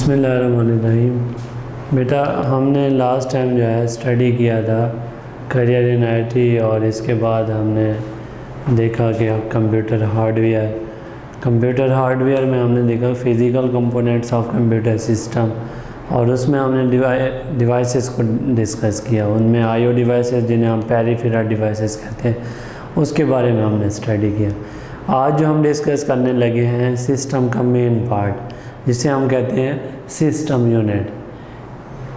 बिस्मिल्लाहिर्रहमानिर्रहीम। बेटा हमने लास्ट टाइम जो है स्टडी किया था करियर इन आईटी, और इसके बाद हमने देखा कि कंप्यूटर हार्डवेयर में हमने देखा physical components of computer system, और उसमें हमने डिवाइसेस को डिस्कस किया। उनमें आईओ डिवाइसेस जिन्हें हम पेरिफेरल डिवाइसेस कहते हैं, उसके बारे में हमने स्टडी किया। आज जो हम डिस्कस करने लगे हैं सिस्टम का मेन पार्ट, जिसे हम कहते हैं सिस्टम यूनिट।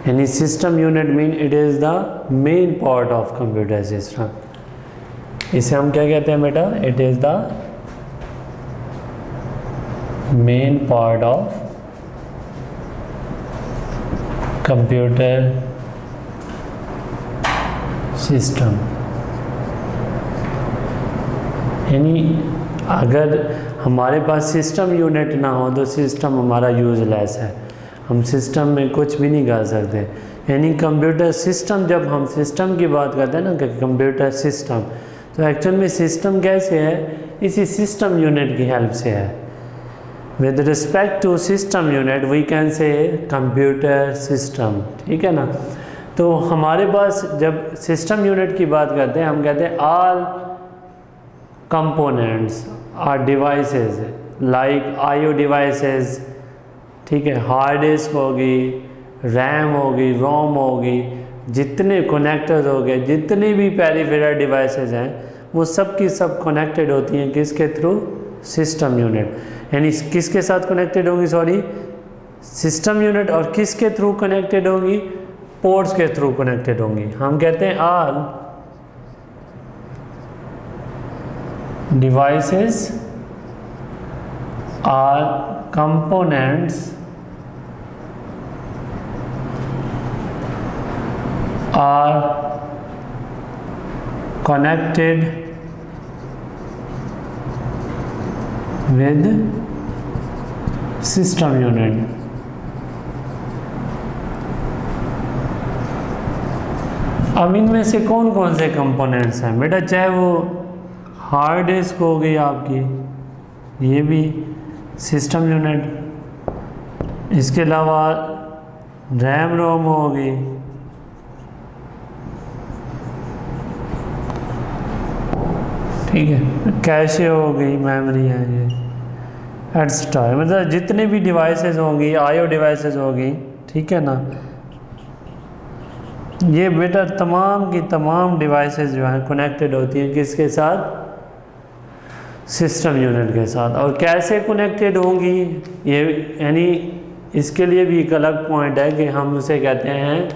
यानी system unit mean it is the main part of computer system. इसे हम क्या कहते हैं बेटा? It is the main part of computer system. यानी अगर हमारे पास सिस्टम यूनिट ना हो तो सिस्टम हमारा यूजलेस है, हम सिस्टम में कुछ भी नहीं कर सकते। यानी कंप्यूटर सिस्टम, जब हम सिस्टम की बात करते हैं ना कि कंप्यूटर सिस्टम, तो एक्चुअल में सिस्टम कैसे है? इसी सिस्टम यूनिट की हेल्प से है। With respect to system unit we can say computer system, ठीक है ना। तो हमारे पास जब सिस्टम यूनिट की बात करते हैं, हम कहते हैं all components are devices like IO devices, ठीक है, हार्ड डिस्क होगी, रैम होगी, रोम होगी, जितने कनेक्टर्स हो गए, जितनी भी पेरिफेरल डिवाइसेस हैं, वो सब की सब कनेक्टेड होती हैं किसके थ्रू? System unit. यानी किसके साथ कनेक्टेड होंगी? Sorry, system unit. और किसके थ्रू कनेक्टेड होंगी? पोर्ट्स के थ्रू कनेक्टेड होंगी। हम कहते हैं all devices are components are connected with system unit। अब इनमें से कौन कौन से कंपोनेंट्स हैं बेटा? चाहे वो हार्ड डिस्क हो गई आपकी, ये भी सिस्टम यूनिट। इसके अलावा रैम रोम होगी, ठीक है, कैशे हो गई, मेमोरी है ये, एक्स्ट्रा। मतलब जितने भी डिवाइसेस होंगी, आईओ डिवाइसेस होगी, ठीक है ना, ये बेटा तमाम की तमाम डिवाइसेस जो हैं कनेक्टेड होती हैं किसके साथ? सिस्टम यूनिट के साथ। और कैसे कनेक्टेड होंगी ये, यानी इसके लिए भी एक अलग पॉइंट है कि हम उसे कहते हैं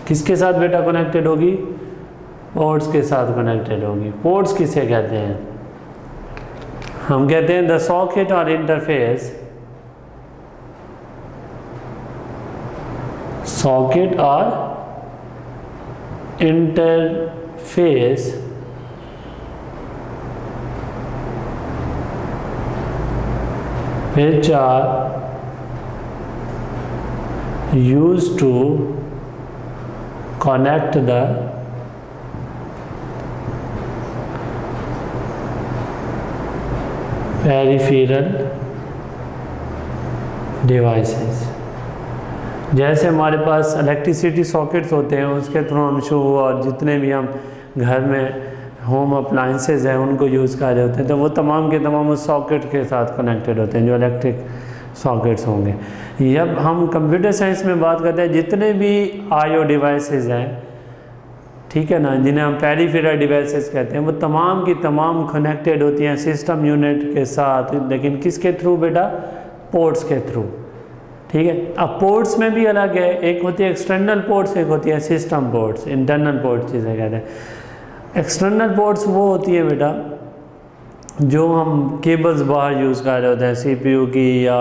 किसके साथ बेटा कनेक्टेड होगी? पोर्ट्स के साथ कनेक्टेड होगी। पोर्ट्स किसे कहते हैं? हम कहते हैं द सॉकेट और इंटरफेस। सॉकेट और interface which are used to connect the peripheral devices। जैसे हमारे पास इलेक्ट्रिसिटी सॉकेट्स होते हैं, उसके थ्रू हम शू और जितने भी हम घर में होम अप्लाइंसेज हैं उनको यूज़ कर रहे होते हैं, तो वो तमाम के तमाम उस सॉकेट के साथ कनेक्टेड होते हैं, जो इलेक्ट्रिक सॉकेट्स होंगे। जब हम कंप्यूटर साइंस में बात करते हैं, जितने भी आईओ डिवाइसेस हैं, ठीक है ना, जिन्हें हम पेरिफेरल डिवाइसेस कहते हैं, वो तमाम की तमाम कनेक्टेड होती हैं सिस्टम यूनिट के साथ। लेकिन किसके थ्रू बेटा? पोर्ट्स के थ्रू, ठीक है। अब पोर्ट्स में भी अलग है, एक होती है एक्सटर्नल पोर्ट्स, एक होती है सिस्टम पोर्ट्स, इंटरनल पोर्ट्स जिसे कहते हैं। एक्सटर्नल पोर्ट्स वो होती है बेटा जो हम केबल्स बाहर यूज़ कर रहे होते हैं, सीपीयू की या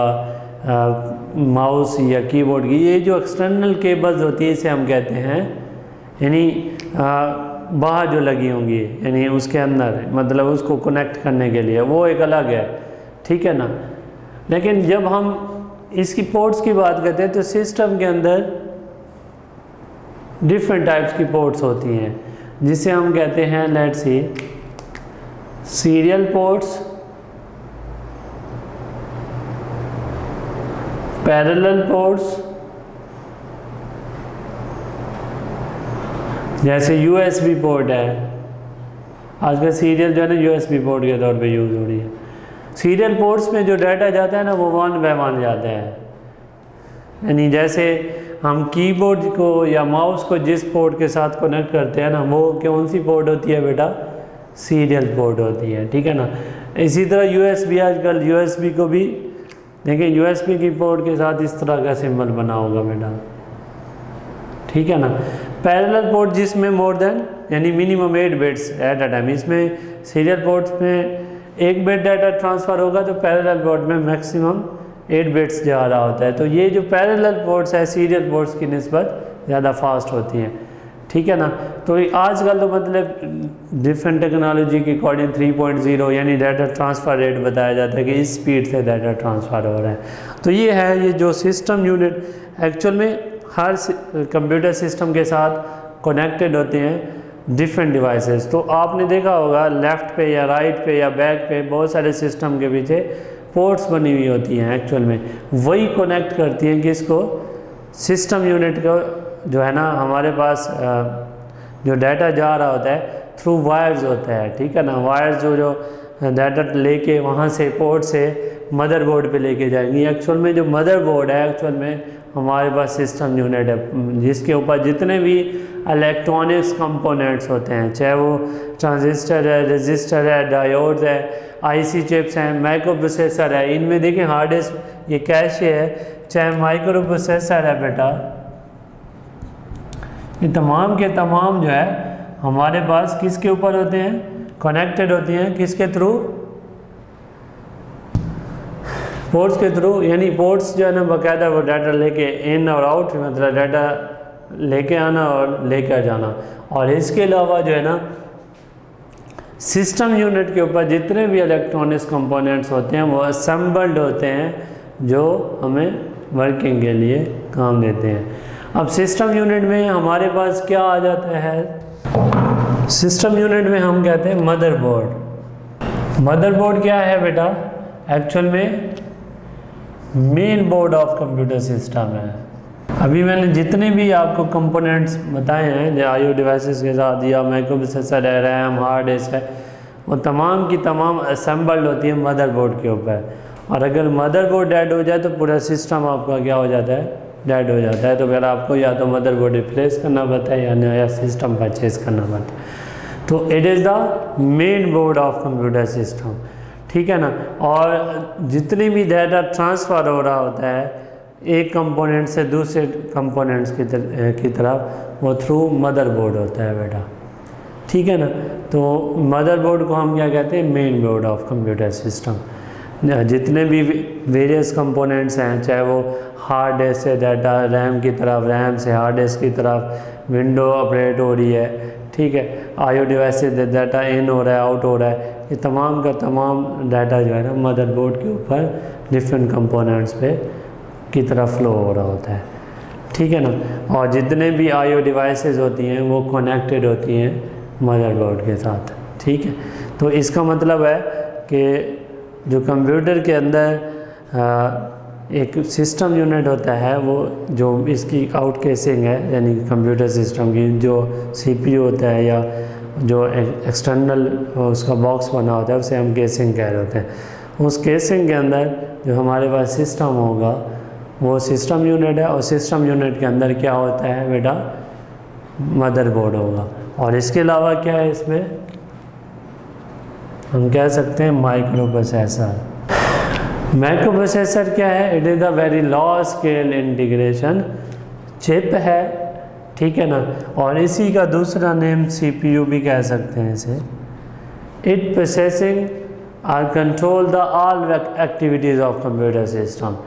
माउस या कीबोर्ड की, ये जो एक्सटर्नल केबल्स होती है इसे हम कहते हैं, यानी बाहर जो लगी होंगी, यानी उसके अंदर, मतलब उसको कनेक्ट करने के लिए, वो एक अलग है, ठीक है ना। लेकिन जब हम इसकी पोर्ट्स की बात करते हैं तो सिस्टम के अंदर डिफरेंट टाइप्स की पोर्ट्स होती हैं, जिसे हम कहते हैं, let's see, serial ports, parallel ports जैसे USB पोर्ट है, आजकल सीरियल जो है ना USB पोर्ट के तौर पे यूज़ हो रही है। सीरियल पोर्ट्स में जो डाटा जाता है ना वो 1 बाय 1 जाता है, यानी जैसे हम कीबोर्ड को या माउस को जिस पोर्ट के साथ कनेक्ट करते हैं ना वो कौन सी पोर्ट होती है बेटा, सीरियल पोर्ट होती है, ठीक है ना। इसी तरह USB, आजकल USB को भी देखिए USB की पोर्ट के साथ इस तरह का सिंबल बना होगा बेटा, ठीक है ना। पैरेलल पोर्ट जिसमें मोर देन यानी minimum 8 bits at a time, इसमें सीरियल पोर्ट्स में 1 बिट डाटा ट्रांसफ़र होगा तो पैरेलल पोर्ट में मैक्सिमम 8 बिट्स जा रहा होता है। तो ये जो पैरेलल पोर्ट्स है सीरियल पोर्ट्स की निस्बत ज़्यादा फास्ट होती हैं, ठीक है ना। तो आजकल तो मतलब डिफरेंट टेक्नोलॉजी के अकॉर्डिंग 3.0 यानी डाटा ट्रांसफ़र रेट बताया जाता है कि इस स्पीड से डाटा ट्रांसफ़र हो रहा है। तो ये है ये जो सिस्टम यूनिट एक्चुअल में हर कंप्यूटर सिस्टम के साथ कनेक्टेड होते हैं डिफरेंट डिवाइसेस। तो आपने देखा होगा लेफ़्ट पे या राइट पे या बैक पे बहुत सारे सिस्टम के पीछे पोर्ट्स बनी हुई होती हैं, एक्चुअल में वही कनेक्ट करती हैं किसको, सिस्टम यूनिट को जो है ना हमारे पास जो डाटा जा रहा होता है थ्रू वायर्स होता है, ठीक है ना। वायर्स जो डाटा लेके वहाँ से पोर्ट से मदरबोर्ड पे लेके जाएंगी। एक्चुअल में जो मदरबोर्ड है एक्चुअल में हमारे पास सिस्टम यूनिट है जिसके ऊपर जितने भी इलेक्ट्रॉनिक्स कंपोनेंट्स होते हैं, चाहे वो ट्रांजिस्टर है, रजिस्टर है, डायोड्स है, IC चिप्स हैं, माइक्रो प्रोसेसर है, इनमें देखें हार्ड डिस्क ये कैशे है, चाहे माइक्रो प्रोसेसर है बेटा, ये तमाम के तमाम जो है हमारे पास किसके ऊपर होते हैं, कनेक्टेड होती हैं किसके थ्रू, पोर्ट्स के थ्रू। यानी पोर्ट्स जो है ना बाकायदा वो डाटा लेके इन और आउट मतलब डाटा लेके आना और लेकर जाना। और इसके अलावा जो है ना सिस्टम यूनिट के ऊपर जितने भी इलेक्ट्रॉनिक्स कंपोनेंट्स होते हैं वो असेंबल्ड होते हैं जो हमें वर्किंग के लिए काम देते हैं। अब सिस्टम यूनिट में हमारे पास क्या आ जाता है, सिस्टम यूनिट में हम कहते हैं मदरबोर्ड। मदरबोर्ड क्या है बेटा, एक्चुअल में main board of computer system है। अभी मैंने जितने भी आपको कंपोनेंट्स बताए हैं जो IO डिवाइसेस के साथ या माइक्रो प्रोसेसर है, रैम, हार्ड डिस्क है, वो तमाम की तमाम असेंबल्ड होती है मदरबोर्ड के ऊपर। और अगर मदरबोर्ड डेड हो जाए तो पूरा सिस्टम आपका क्या हो जाता है, डेड हो जाता है। तो फिर आपको या तो मदरबोर्ड रिप्लेस करना पड़ता है या नया सिस्टम परचेज करना पड़ता है। तो it is the main board of computer system, ठीक है ना। और जितनी भी डाटा ट्रांसफ़र हो रहा होता है एक कंपोनेंट से दूसरे कंपोनेंट्स की तरफ वो थ्रू मदरबोर्ड होता है बेटा, ठीक है ना। तो मदरबोर्ड को हम क्या कहते हैं, main board of computer system. जितने भी वेरियस कंपोनेंट्स हैं, चाहे वो हार्ड डिस्क से डाटा रैम की तरफ, रैम से हार्ड डिस्क की तरफ, विंडो ऑपरेट हो रही है, ठीक है, IO डिवाइस से डाटा इन हो रहा है, आउट हो रहा है, ये तमाम का तमाम डाटा जो है ना मदरबोर्ड के ऊपर डिफरेंट कंपोनेंट्स पे की तरफ फ्लो हो रहा होता है, ठीक है ना। और जितने भी IO डिवाइसेस होती हैं वो कनेक्टेड होती हैं मदरबोर्ड के साथ, ठीक है। तो इसका मतलब है कि जो कंप्यूटर के अंदर एक सिस्टम यूनिट होता है वो जो इसकी आउट केसिंग है यानी कंप्यूटर सिस्टम की जो CPU होता है या जो एक्सटर्नल उसका बॉक्स बना होता है उसे हम केसिंग कह रहे होते हैं। उस केसिंग के अंदर जो हमारे पास सिस्टम होगा वो सिस्टम यूनिट है और सिस्टम यूनिट के अंदर क्या होता है बेटा, मदरबोर्ड होगा। और इसके अलावा क्या है इसमें, हम कह सकते हैं माइक्रो प्रोसेसर। माइक्रो प्रोसेसर क्या है, it is a very law scale integration chip है, ठीक है ना। और इसी का दूसरा नेम CPU भी कह सकते हैं इसे। इट प्रोसेसिंग और control the all activities of computer system.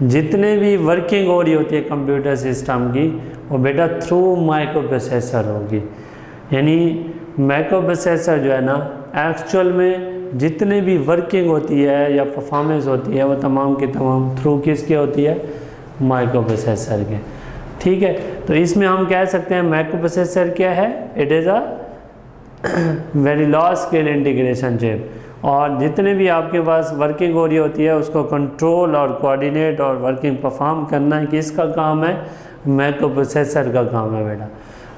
जितने भी वर्किंग हो रही होती है कंप्यूटर सिस्टम की वो बेटा थ्रू माइक्रो प्रोसेसर होगी। यानी माइक्रो प्रोसेसर जो है ना एक्चुअल में जितने भी वर्किंग होती है या परफॉर्मेंस होती है वो तमाम की तमाम थ्रू किसके होती है, माइक्रो प्रोसेसर के, ठीक है। तो इसमें हम कह सकते हैं माइक्रो प्रोसेसर क्या है, it is a very law scale integration chip. और जितने भी आपके पास वर्किंग हो रही होती है उसको कंट्रोल और कोऑर्डिनेट और वर्किंग परफॉर्म करना किसका काम है? माइक्रो प्रोसेसर का काम है बेटा।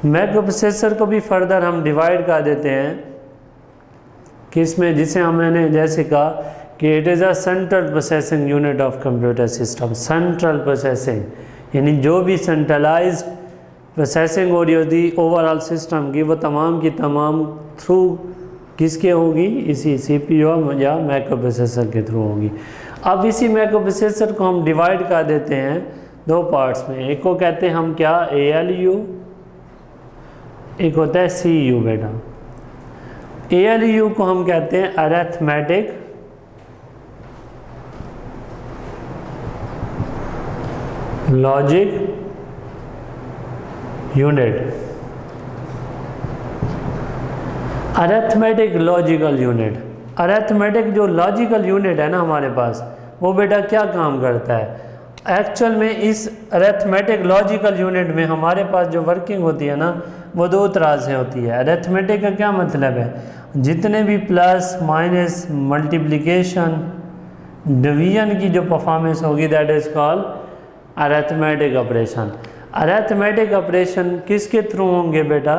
माइक्रो प्रोसेसर को भी फर्दर हम डिवाइड कर देते हैं किसमें, जिसे मैंने जैसे कहा कि it is a central processing unit of computer system. Central processing यानी जो भी सेंट्रलाइज्ड प्रोसेसिंग हो रही होती ओवरऑल सिस्टम की, वो तमाम की तमाम थ्रू किसके होगी? इसी CPU या माइक्रो प्रोसेसर के थ्रू होगी। अब इसी माइक्रो प्रोसेसर को हम डिवाइड कर देते हैं दो पार्ट्स में। एक को कहते हैं हम क्या? ALU, एक होता है CU बेटा। ALU को हम कहते हैं arithmetic logic unit. Arithmetic logical unit, arithmetic जो लॉजिकल यूनिट है ना हमारे पास, वो बेटा क्या काम करता है? एक्चुअल में इस अरिथमेटिक लॉजिकल यूनिट में हमारे पास जो वर्किंग होती है ना, वो दो तरह से होती है। अरिथमेटिक का क्या मतलब है? जितने भी प्लस माइनस मल्टीप्लिकेशन डिवीजन की जो परफॉर्मेंस होगी that is called arithmetic operation. Arithmetic operation किसके थ्रू होंगे बेटा?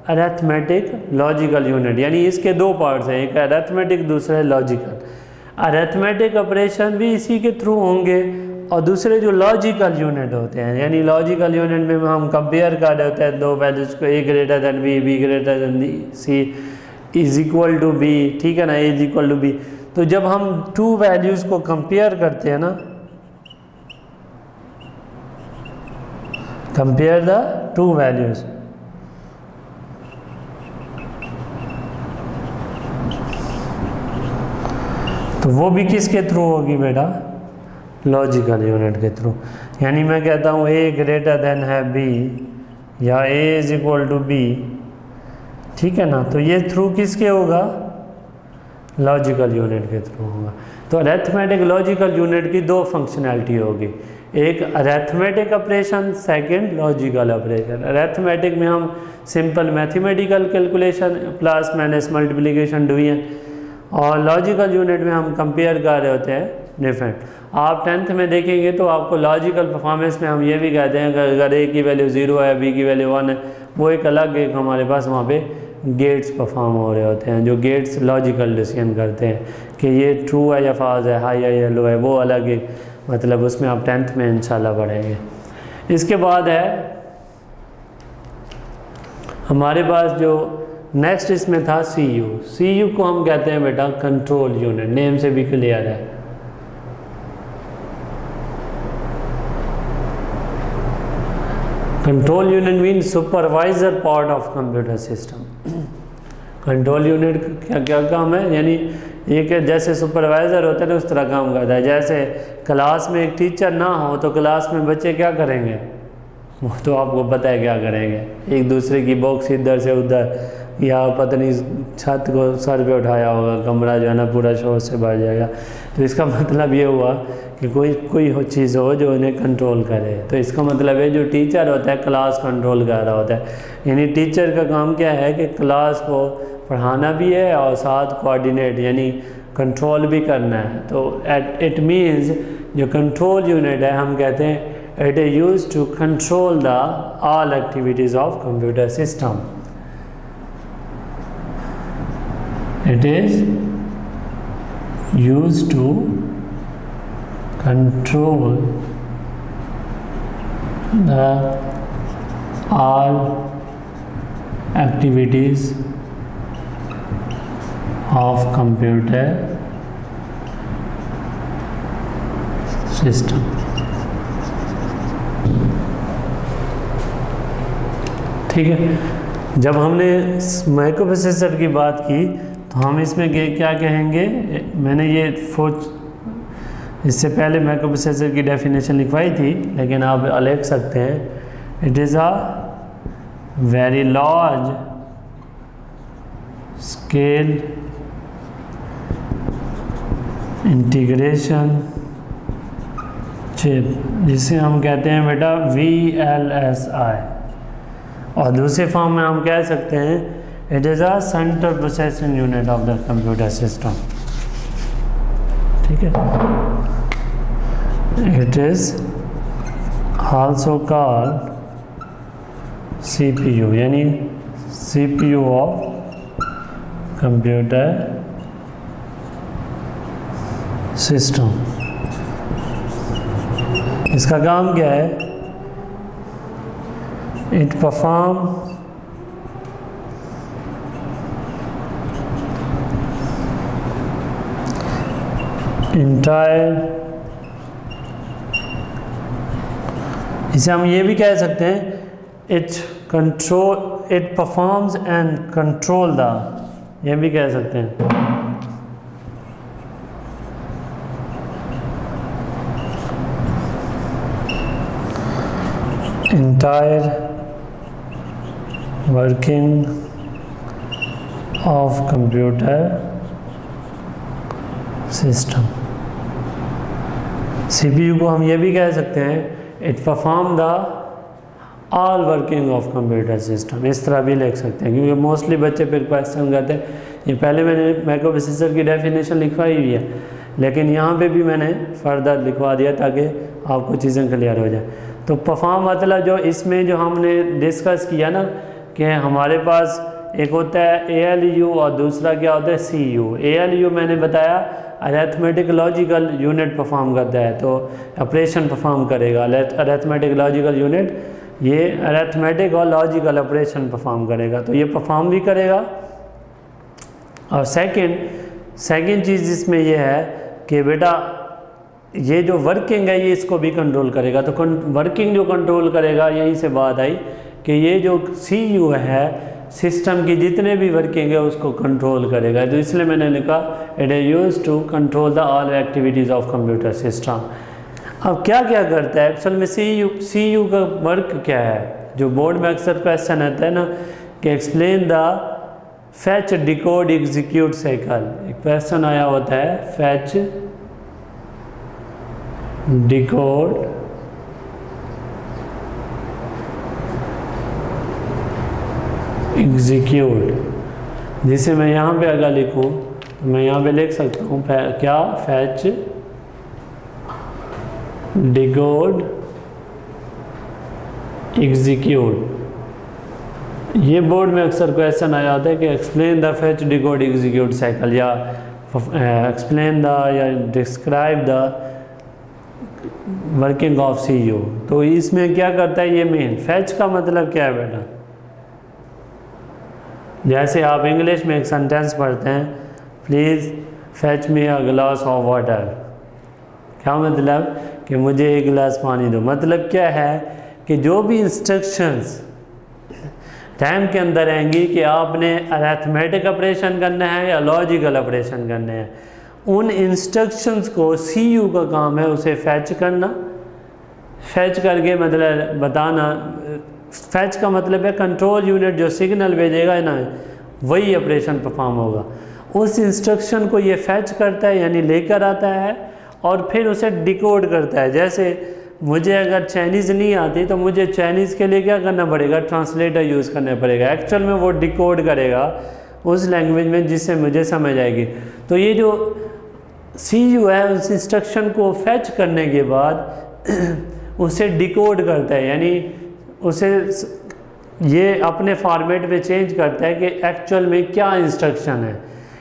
अरिथमेटिक लॉजिकल यूनिट, यानी इसके दो पार्ट्स हैं, एक अरिथमेटिक दूसरा है लॉजिकल। अरिथमेटिक ऑपरेशन भी इसी के थ्रू होंगे और दूसरे जो लॉजिकल यूनिट होते हैं, यानी लॉजिकल यूनिट में हम कंपेयर कर रहे होते हैं दो वैल्यूज को, A greater than B, B greater than C, is equal to B, ठीक है ना, A is equal to B। तो जब हम टू वैल्यूज को कंपेयर करते हैं ना, कंपेयर द टू वैल्यूज, तो वो भी किसके थ्रू होगी बेटा? लॉजिकल यूनिट के थ्रू। यानी मैं कहता हूँ A ग्रेटर देन है B या A is equal to B, ठीक है ना, तो ये थ्रू किसके होगा? लॉजिकल यूनिट के थ्रू होगा। तो अरिथमेटिक लॉजिकल यूनिट की दो फंक्शनैलिटी होगी, एक arithmetic operation, second logical operation. Arithmetic में हम simple mathematical calculation plus minus multiplication division, और लॉजिकल यूनिट में हम कंपेयर कर रहे होते हैं डिफरेंट। आप 10th में देखेंगे तो आपको लॉजिकल परफॉर्मेंस में हम ये भी कहते हैं कि अगर A की वैल्यू 0 है, B की वैल्यू 1 है, वो एक अलग एक हमारे पास वहाँ पे गेट्स परफॉर्म हो रहे होते हैं, जो गेट्स लॉजिकल डिसीजन करते हैं कि ये ट्रू है या फॉल्स है, हाई है या लो है, वो अलग एक, मतलब उसमें आप 10th में इंशाल्लाह पढ़ेंगे। इसके बाद है हमारे पास जो नेक्स्ट इसमें था CU। CU को हम कहते हैं बेटा कंट्रोल यूनिट, नेम से भी क्लियर है। Control unit mean supervisor part of computer system. Control unit क्या क्या काम है? यानी ये कि जैसे सुपरवाइजर होता है ना, उस तरह काम करता है। जैसे क्लास में एक टीचर ना हो तो क्लास में बच्चे क्या करेंगे? वो तो आपको पता है क्या करेंगे, एक दूसरे की बॉक्स इधर से उधर, या पता नहीं छत को सर पे उठाया होगा, कमरा जो है ना पूरा शोर से भर जाएगा। तो इसका मतलब ये हुआ कि कोई चीज़ हो जो इन्हें कंट्रोल करे। तो इसका मतलब है जो टीचर होता है क्लास कंट्रोल कर रहा होता है। यानी टीचर का काम क्या है कि क्लास को पढ़ाना भी है और साथ कोऑर्डिनेट यानी कंट्रोल भी करना है। तो इट मीन्स जो कंट्रोल यूनिट है हम कहते हैं it is used to control the all activities of computer system. It is used to control the all activities of computer system. ठीक है, जब हमने माइक्रो प्रोसेसर की बात की तो हम इसमें क्या कहेंगे? मैंने ये इससे पहले माइक्रो प्रोसेसर की डेफिनेशन लिखवाई थी, लेकिन आप लिख सकते हैं it is a very large scale integration chip, जिसे हम कहते हैं बेटा VLSI, और दूसरे फॉर्म में हम कह सकते हैं it is a central processing unit of the computer system. ठीक है। It is also called CPU, यानी CPU ऑफ कंप्यूटर सिस्टम। इसका काम क्या है? इट परफॉर्म इंटायर, इसे हम ये भी कह सकते हैं it performs and control the, ये भी कह सकते हैं। entire working of computer system। CPU को हम ये भी कह सकते हैं it perform the all working of computer system, इस तरह भी लिख सकते हैं, क्योंकि मोस्टली बच्चे फिर क्वेश्चन करते हैं। ये पहले मैंने माइक्रोप्रोसेसर की डेफिनेशन लिखवाई हुई है, लेकिन यहाँ पे भी मैंने फर्दर लिखवा दिया ताकि आपको चीज़ें क्लियर हो जाए। तो परफॉर्म मतलब जो इसमें जो हमने डिस्कस किया ना कि हमारे पास एक होता है ALU और दूसरा क्या होता है CU। ALU मैंने बताया अरिथमेटिक लॉजिकल यूनिट परफॉर्म करता है, तो ऑपरेशन परफॉर्म करेगा। अरिथमेटिक लॉजिकल यूनिट ये अरिथमेटिक और लॉजिकल ऑपरेशन परफॉर्म करेगा, तो ये परफॉर्म भी करेगा। और सेकंड चीज़ इसमें ये है कि बेटा ये जो वर्किंग है ये इसको भी कंट्रोल करेगा। तो वर्किंग जो कंट्रोल करेगा, यहीं से बात आई कि ये जो CPU है सिस्टम की जितने भी वर्किंग है उसको कंट्रोल करेगा। तो इसलिए मैंने लिखा it is used to control the all activities of computer system. अब क्या क्या करता है एक्चुअल में CPU का वर्क क्या है? जो बोर्ड में अक्सर क्वेश्चन आता है ना कि explain the fetch decode execute cycle, एक क्वेश्चन आया होता है फैच डिकोड एग्जीक्यूट, जिसे मैं यहाँ पे अगर लिखूँ तो मैं यहाँ पे लिख सकता हूँ क्या फैच डिकोड एग्जीक्यूट। ये बोर्ड में अक्सर क्वेश्चन आया होता है कि explain the fetch decode execute cycle, या एक्सप्लेन द या describe the working of CPU। तो इसमें क्या करता है ये मेन फैच का मतलब क्या है बेटा? जैसे आप इंग्लिश में एक सेंटेंस पढ़ते हैं please fetch me a glass of water, क्या मतलब कि मुझे एक गिलास पानी दो। मतलब क्या है कि जो भी इंस्ट्रक्शंस टाइम के अंदर आएंगी कि आपने अरिथमेटिक ऑपरेशन करना है या लॉजिकल ऑपरेशन करने हैं, उन इंस्ट्रक्शंस को CPU का काम है उसे फैच करना। फैच करके मतलब बताना, फैच का मतलब है कंट्रोल यूनिट जो सिग्नल भेजेगा ना वही ऑपरेशन परफॉर्म होगा। उस इंस्ट्रक्शन को ये फैच करता है यानी लेकर आता है और फिर उसे डिकोड करता है। जैसे मुझे अगर चाइनीज़ नहीं आती तो मुझे चाइनीज़ के लिए क्या करना पड़ेगा? ट्रांसलेटर यूज़ करना पड़ेगा। एक्चुअल में वो डिकोड करेगा उस लैंग्वेज में जिससे मुझे समझ आएगी। तो ये जो CPU है उस इंस्ट्रक्शन को फैच करने के बाद उसे डिकोड करता है, यानी उसे ये अपने फॉर्मेट में चेंज करता है कि एक्चुअल में क्या इंस्ट्रक्शन है,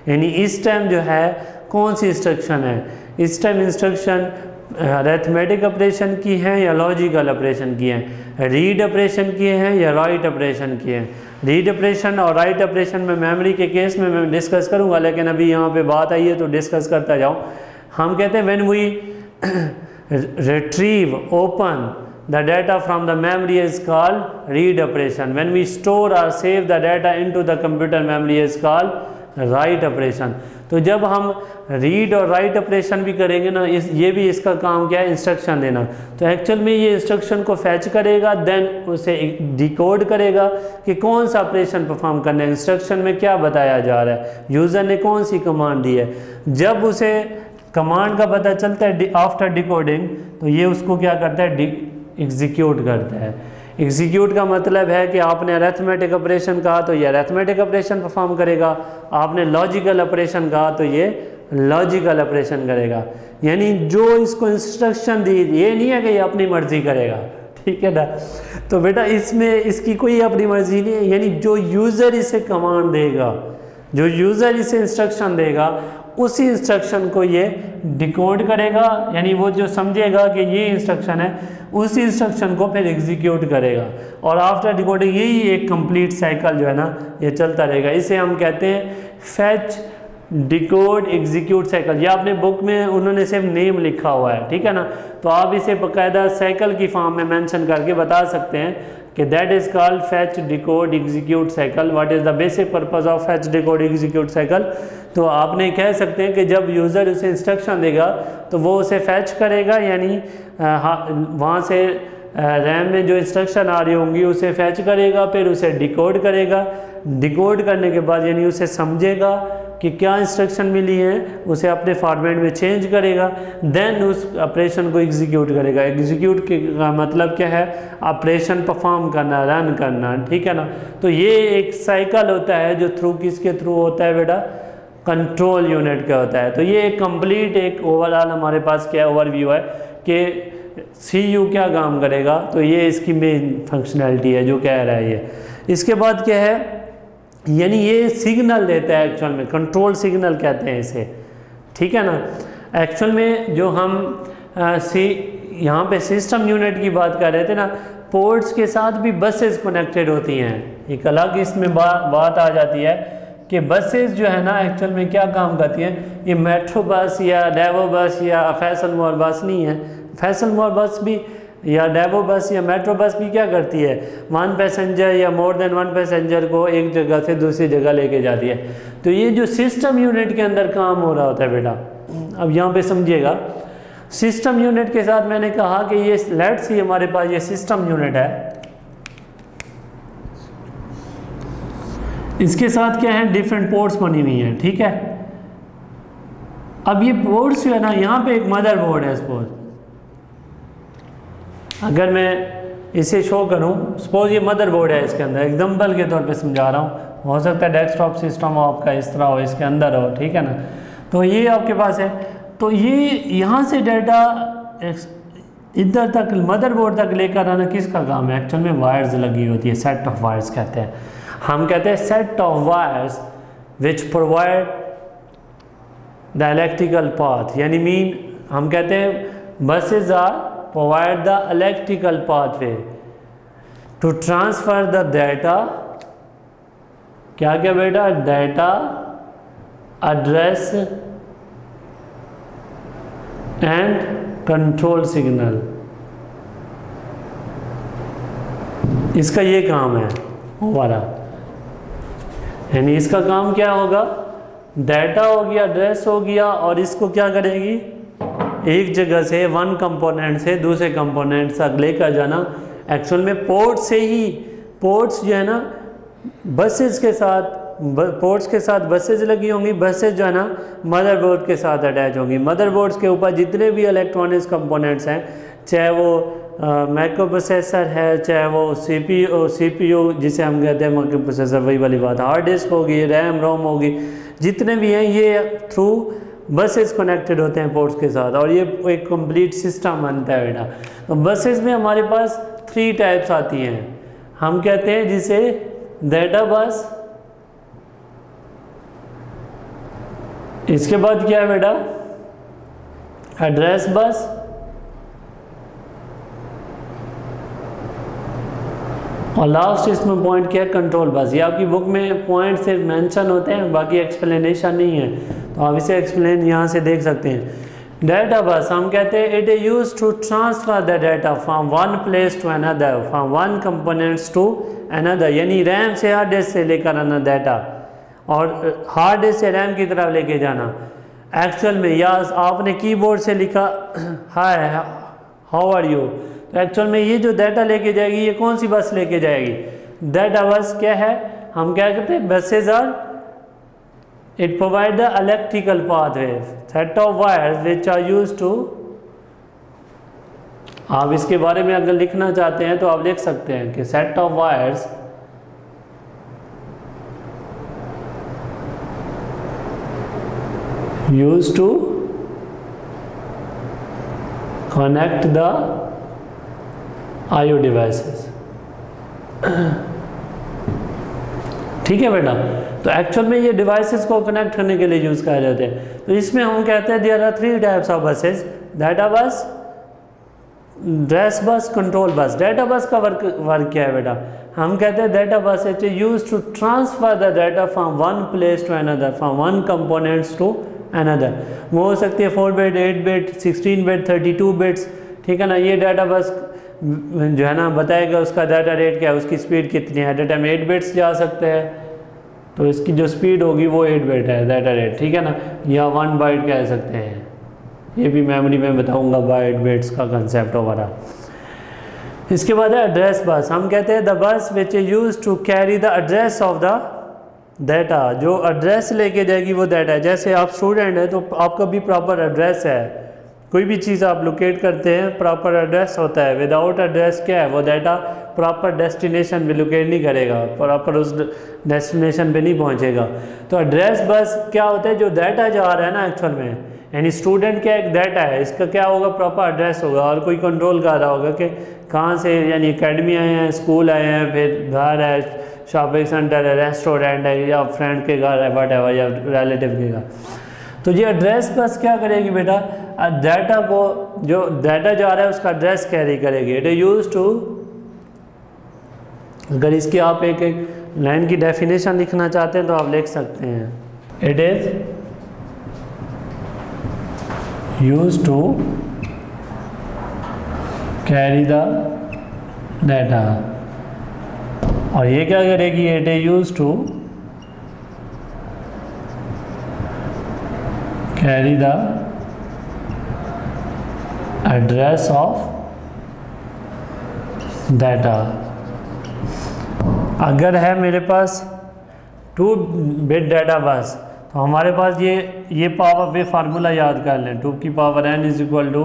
यानी इस टाइम जो है कौन सी इंस्ट्रक्शन है। इस टाइम इंस्ट्रक्शन अरिथमेटिक ऑपरेशन की हैं या लॉजिकल ऑपरेशन की हैं, रीड ऑपरेशन किए हैं या राइट ऑपरेशन किए हैं। रीड ऑपरेशन और राइट ऑपरेशन में मेमोरी के केस में मैं डिस्कस करूंगा, लेकिन अभी यहाँ पे बात आई है तो डिस्कस करता जाऊँ। हम कहते हैं when we retrieve open the data from the memory is called read operation. When we store or save the data into the computer memory is called write operation. तो जब हम रीड और राइट ऑपरेशन भी करेंगे ना, ये भी इसका काम क्या है? इंस्ट्रक्शन देना। तो एक्चुअल में ये इंस्ट्रक्शन को फैच करेगा, देन उसे डिकोड करेगा कि कौन सा ऑपरेशन परफॉर्म करना है, इंस्ट्रक्शन में क्या बताया जा रहा है, यूज़र ने कौन सी कमांड दी है। जब उसे कमांड का पता चलता है आफ्टर डिकोडिंग, तो ये उसको क्या करता है? एग्जीक्यूट करता है। एग्जीक्यूट का मतलब है कि आपने अरिथमेटिक ऑपरेशन कहा तो ये अरिथमेटिक ऑपरेशन परफॉर्म करेगा, आपने लॉजिकल ऑपरेशन कहा तो ये लॉजिकल ऑपरेशन करेगा, यानी जो इसको इंस्ट्रक्शन दी, ये नहीं है कि ये अपनी मर्जी करेगा, ठीक है ना। तो बेटा इसमें इसकी कोई अपनी मर्जी नहीं है, यानी जो यूज़र इसे कमांड देगा, जो यूज़र इसे इंस्ट्रक्शन देगा, उसी इंस्ट्रक्शन को ये डिकोड करेगा, यानी वो जो समझेगा कि ये इंस्ट्रक्शन है, उसी इंस्ट्रक्शन को फिर एग्जीक्यूट करेगा, और आफ्टर डिकोडिंग यही एक कंप्लीट साइकिल जो है ना ये चलता रहेगा। इसे हम कहते हैं फैच डिकोड एग्जीक्यूट साइकिल। या अपने बुक में उन्होंने सिर्फ नेम लिखा हुआ है, ठीक है ना, तो आप इसे बाकायदा साइकिल की फॉर्म में मेंशन करके बता सकते हैं कि that is called fetch decode execute cycle. What is the basic purpose of fetch decode execute cycle. तो आपने कह सकते हैं कि जब यूज़र उसे इंस्ट्रक्शन देगा तो वो उसे फैच करेगा, यानी वहाँ से रैम में जो इंस्ट्रक्शन आ रही होंगी उसे फैच करेगा, फिर उसे डिकोड करेगा, डिकोड करने के बाद यानी उसे समझेगा कि क्या इंस्ट्रक्शन मिली है, उसे अपने फॉर्मेट में चेंज करेगा, देन उस ऑपरेशन को एग्जीक्यूट करेगा। एग्जीक्यूट का मतलब क्या है, ऑपरेशन परफॉर्म करना, रन करना, ठीक है ना। तो ये एक साइकिल होता है जो थ्रू किसके थ्रू होता है बेटा, कंट्रोल यूनिट का होता है। तो ये एक कंप्लीट एक ओवरऑल हमारे पास क्या ओवरव्यू है कि सीयू क्या काम करेगा। तो ये इसकी मेन फंक्शनैलिटी है जो कह रहा है ये। इसके बाद क्या है, यानी ये सिग्नल देता है, एक्चुअल में कंट्रोल सिग्नल कहते हैं इसे, ठीक है ना। एक्चुअल में जो हम यहाँ पे सिस्टम यूनिट की बात कर रहे थे ना, पोर्ट्स के साथ भी बसेस कनेक्टेड होती हैं। एक अलग इसमें बात आ जाती है कि बसेस जो है ना एक्चुअल में क्या काम करती हैं। ये मेट्रो बस या डेवो बस या फैसल मोर बस नहीं है। फैसल मोर बस भी या डेवो बस या मेट्रो बस भी क्या करती है, वन पैसेंजर या मोर देन वन पैसेंजर को एक जगह से दूसरी जगह लेके जाती है। तो ये जो सिस्टम यूनिट के अंदर काम हो रहा होता है बेटा, अब यहाँ पे समझिएगा, सिस्टम यूनिट के साथ मैंने कहा कि ये लेट्स सी हमारे पास ये सिस्टम यूनिट है, इसके साथ क्या है, डिफरेंट पोर्ट्स बनी हुई हैं, ठीक है। अब ये पोर्ट्स जो है ना, यहाँ पे एक मदरबोर्ड है सपोज, अगर मैं इसे शो करूं, सपोज ये मदरबोर्ड है, इसके अंदर एग्जांपल के तौर पे समझा रहा हूं, हो सकता है डेस्कटॉप सिस्टम हो आपका इस तरह हो, इसके अंदर हो, ठीक है ना। तो ये आपके पास है, तो ये यहाँ से डाटा इधर तक मदरबोर्ड तक लेकर आना किसका काम है, एक्चुअल में वायर्स लगी होती है, सेट ऑफ वायर्स कहते हैं। हम कहते हैं set of wires which provide the electrical path, यानी मीन हम कहते हैं buses are provide the electrical pathway to transfer the data, क्या क्या बेटा, data, address and control signal, इसका ये काम है हमारा। यानी इसका काम क्या होगा, डाटा हो गया, एड्रेस हो गया, और इसको क्या करेगी, एक जगह से वन कंपोनेंट से दूसरे कंपोनेंट तक लेकर जाना। एक्चुअल में पोर्ट से ही, पोर्ट्स जो है ना बसेज के साथ, पोर्ट्स के साथ बसेज लगी होंगी, बसेज जो है ना मदरबोर्ड के साथ अटैच होंगी। मदरबोर्ड्स के ऊपर जितने भी इलेक्ट्रॉनिक्स कंपोनेंट्स हैं, चाहे वो माइक्रो प्रोसेसर है, चाहे वो सीपीयू जिसे हम कहते हैं माइक्रो प्रोसेसर, वही वाली बात, हार्ड डिस्क होगी, रैम रोम होगी, जितने भी हैं ये थ्रू बसेस कनेक्टेड होते हैं पोर्ट्स के साथ, और ये एक कंप्लीट सिस्टम बनता है बेटा। तो बसेस में हमारे पास 3 टाइप्स आती हैं, हम कहते हैं जिसे डाटा बस, इसके बाद क्या है बेटा, एड्रेस बस, और लास्ट इसमें पॉइंट क्या है, कंट्रोल बस। ये आपकी बुक में पॉइंट सिर्फ मेंशन होते हैं, बाकी एक्सप्लेनेशन नहीं है, तो आप इसे एक्सप्लेन यहाँ से देख सकते हैं। डाटा बस हम कहते हैं it is use to transfer the data from one place to another, from one components to another, यानी रैम से हार्ड डिस्क से लेकर आना डाटा, और हार्ड डिस्क से रैम की तरफ लेके जाना। एक्चुअल में या आपने कीबोर्ड से लिखा हाय हाउ आर यू, तो एक्चुअल में ये जो डाटा लेके जाएगी ये कौन सी बस लेके जाएगी, डाटा बस क्या है, हम क्या कहते हैं, buses are, it provide the electrical pathway, set of wires which are used to, आप इसके बारे में अगर लिखना चाहते हैं तो आप लिख सकते हैं कि set of wires use to connect the IO devices. ठीक है बेटा, तो एक्चुअल में ये डिवाइसेस को कनेक्ट करने के लिए यूज़ किए जाते हैं। तो इसमें हम कहते हैं there are 3 types of buses, data bus, address bus, control bus. Data bus का वर्क क्या है बेटा? हम कहते हैं data bus it is use to transfer the data from one place to another, from one components to another. वो हो सकती है 4 बिट, 8 बिट, 16 बिट, 32 बिट्स। ठीक है ना, ये डाटा बस जो है ना बताएगा उसका डाटा रेट क्या है, उसकी स्पीड कितनी है। एट ए टाइम 8 बिट्स जा सकते हैं, तो इसकी जो स्पीड होगी वो 8 बिट है डाटा रेट। ठीक है ना, या 1 बाइट कह सकते हैं, ये भी मेमोरी में बताऊंगा बाइट बिट्स का कंसेप्ट ओवरऑल। इसके बाद है एड्रेस बस। हम कहते हैं the bus which is use to carry the address of the data, जो एड्रेस लेके जाएगी वो डाटा है। जैसे आप स्टूडेंट है तो आपका भी प्रॉपर एड्रेस है, कोई भी चीज़ आप लोकेट करते हैं प्रॉपर एड्रेस होता है। विदाउट एड्रेस क्या है, वो डाटा प्रॉपर डेस्टिनेशन पे लोकेट नहीं करेगा, प्रॉपर उस डेस्टिनेशन पे नहीं पहुंचेगा। तो एड्रेस बस क्या होता है, जो डाटा जा रहा है ना एक्चुअल में, यानी स्टूडेंट क्या एक डाटा है, इसका क्या होगा प्रॉपर एड्रेस होगा, और कोई कंट्रोल कर रहा होगा कि कहाँ से, यानी एकेडमी आए हैं, स्कूल आए हैं, फिर घर है, शॉपिंग सेंटर है, रेस्टोरेंट है, या फ्रेंड के घर है, वट एवर, या रिलेटिव के घर। तो ये एड्रेस बस क्या करेगी बेटा, डाटा को, जो डाटा जा रहा है उसका एड्रेस कैरी करेगी। इट इज यूज टू, अगर इसकी आप एक एक लाइन की डेफिनेशन लिखना चाहते हैं तो आप लिख सकते हैं, it is use to carry the data. और ये क्या करेगी, it is use to carry the address of data. अगर है मेरे पास 2 बिट डाटा बस, तो हमारे पास ये पावर वे फार्मूला याद कर लें, 2 की power n is equal to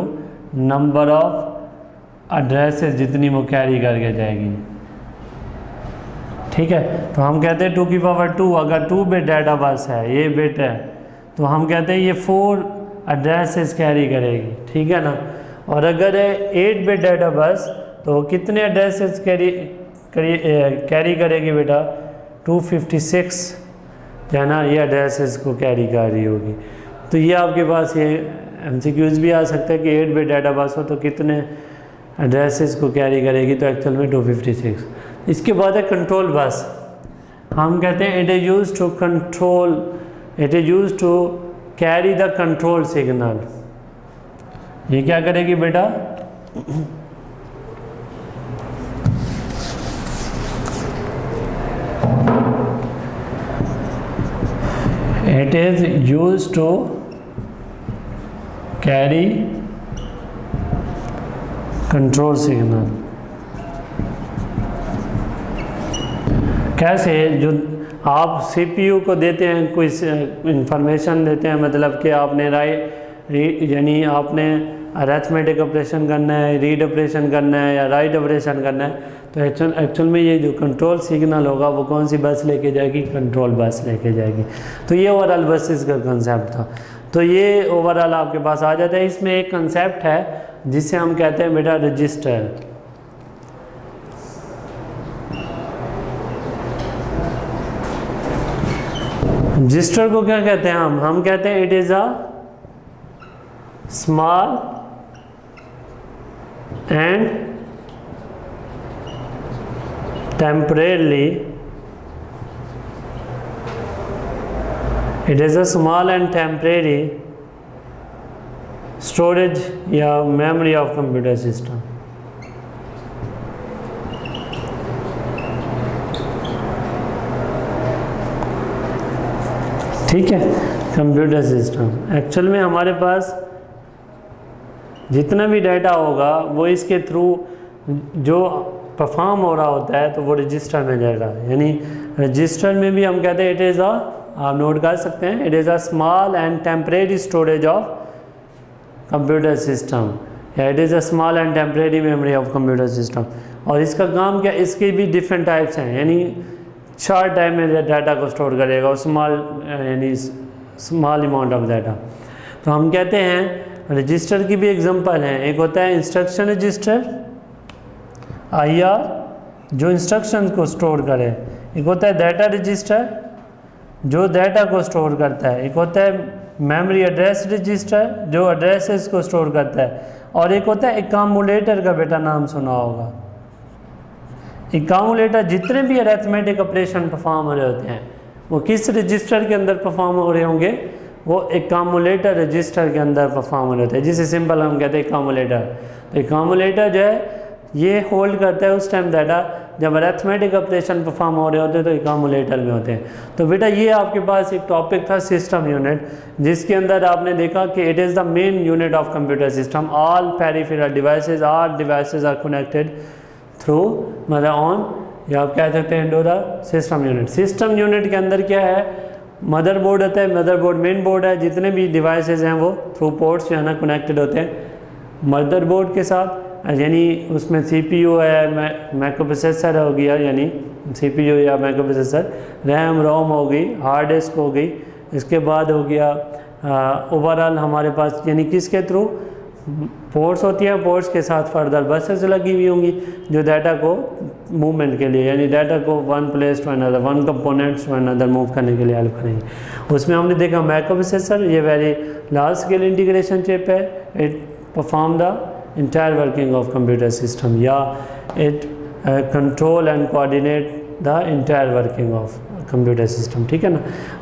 number of addresses जितनी वो कैरी करके जाएगी। ठीक है, तो हम कहते हैं 2 की पावर 2, अगर 2 बिट डाटा बस है, ये बिट है, तो हम कहते हैं ये 4 एड्रेसेस कैरी करेगी। ठीक है ना, और अगर है 8 बिट डाटा बस, तो कितने एड्रेसेस कैरी करेगी बेटा, 256 जो है ना, ये एड्रेसेस को कैरी कर रही होगी। तो ये आपके पास ये MCQs भी आ सकता है कि 8 बिट डाटा बस हो तो कितने एड्रेसेस को कैरी करेगी, तो एक्चुअल में 256। इसके बाद है कंट्रोल बस। हम कहते हैं it is use to control, it is use to carry the control signal. ये क्या करेगी बेटा, it is used to carry control signal। कैसे, जो आप CPU को देते हैं कोई इंफॉर्मेशन देते हैं, मतलब कि आपने यानी आपने अरिथमेटिक ऑपरेशन करना है, रीड ऑपरेशन करना है, या राइट ऑपरेशन करना है, तो एक्चुअल में ये जो कंट्रोल सिग्नल होगा वो कौन सी बस लेके जाएगी, कंट्रोल बस लेके जाएगी। तो ये ओवरऑल बसेस का कंसेप्ट था। तो ये ओवरऑल आपके पास आ जाता है। इसमें एक कंसेप्ट है जिसे हम कहते हैं बेटा रजिस्टर। रजिस्टर को क्या कहते हैं हम कहते हैं it is a small and temporarily, it is a small and temporary storage या memory of computer system। ठीक है, कंप्यूटर सिस्टम एक्चुअल में हमारे पास जितना भी डाटा होगा वो इसके थ्रू जो परफॉर्म हो रहा होता है तो वो रजिस्टर में जाएगा। यानी रजिस्टर में भी हम कहते हैं इट इज़ आप नोट कर सकते हैं, it is a small and temporary storage of computer system, या it is a small and temporary memory of computer system. और इसका काम क्या, इसके भी डिफरेंट टाइप्स हैं, यानी शॉर्ट टाइम में डाटा को स्टोर करेगा, और स्मॉल यानी स्मॉल अमाउंट ऑफ डाटा। तो हम कहते हैं रजिस्टर की भी एग्जांपल है, एक होता है इंस्ट्रक्शन रजिस्टर IR जो इंस्ट्रक्शन को स्टोर करे, एक होता है डाटा रजिस्टर जो डाटा को स्टोर करता है, एक होता है मेमोरी एड्रेस रजिस्टर जो एड्रेसेस को स्टोर करता है, और एक होता है एकामुलेटर का बेटा नाम सुना होगा। एकामुलेटर जितने भी अरिथमेटिक ऑपरेशन परफॉर्म हो रहे होते हैं वो किस रजिस्टर के अंदर परफॉर्म हो रहे होंगे, वो एकामुलेटर रजिस्टर के अंदर परफॉर्म हो रहे होते हैं, जिसे सिंपल हम कहते हैं एकामुलेटर। तो एकामुलेटर जो है ये होल्ड करता है उस टाइम डाटा जब अरिथमेटिक ऑपरेशन परफॉर्म हो रहे होते हैं, तो एकामुलेटर में होते हैं। तो बेटा ये आपके पास एक टॉपिक था सिस्टम यूनिट, जिसके अंदर आपने देखा कि it is the main unit of computer system, all peripheral devices are connected through मतलब ऑन, या आप कह सकते हैं to the system unit. System unit के अंदर क्या है, मदरबोर्ड होता है, मदरबोर्ड मेन बोर्ड है, जितने भी डिवाइसेस हैं वो थ्रू पोर्ट्स जो है ना कनेक्टेड होते हैं मदरबोर्ड के साथ, यानी उसमें CPU है, माइक्रो प्रोसेसर हो गया यानी CPU या माइक्रो प्रोसेसर, रैम रोम हो गई, हार्ड डिस्क हो गई, इसके बाद हो गया ओवरऑल हमारे पास यानी किसके थ्रू पोर्ट्स होती हैं, पोर्ट्स के साथ फर्दर बसेस लगी हुई होंगी जो डाटा को मूवमेंट के लिए यानी डाटा को one place to another, one components to another move करने के लिए हेल्प करेंगे। उसमें हमने देखा माइक्रो प्रोसेसर ये very large scale integration chip है, it perform the entire working of computer system, या it control and coordinate the entire working of computer system, ठीक है ना।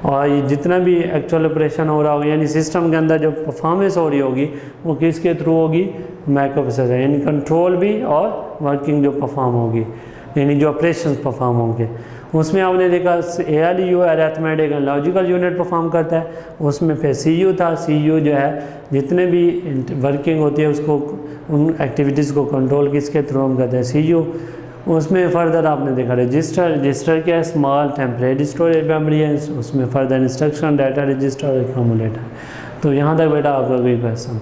और ये जितना भी एक्चुअल ऑपरेशन हो रहा होगा यानी सिस्टम के अंदर जो परफॉर्मेंस हो रही होगी वो किसके थ्रू होगी, माइक्रो प्रोसेसर, यानी कंट्रोल भी और वर्किंग जो परफॉर्म होगी यानी जो ऑपरेशन परफॉर्म होंगे। उसमें आपने देखा ALU arithmetic and logical unit perform करता है, उसमें फिर CU था, CU जो है जितने भी वर्किंग होती है उसको उन एक्टिविटीज़ को कंट्रोल किसके थ्रू हम करते हैं, CU। उसमें फर्दर आपने देखा रजिस्टर क्या है, स्मॉल टेम्परेरी स्टोरेज मेमोरी है, उसमें फर्दर इंस्ट्रक्शन डाटा रजिस्टर और एकामुलेटर। तो यहाँ तक बेटा आपका कोई क्वेश्चन?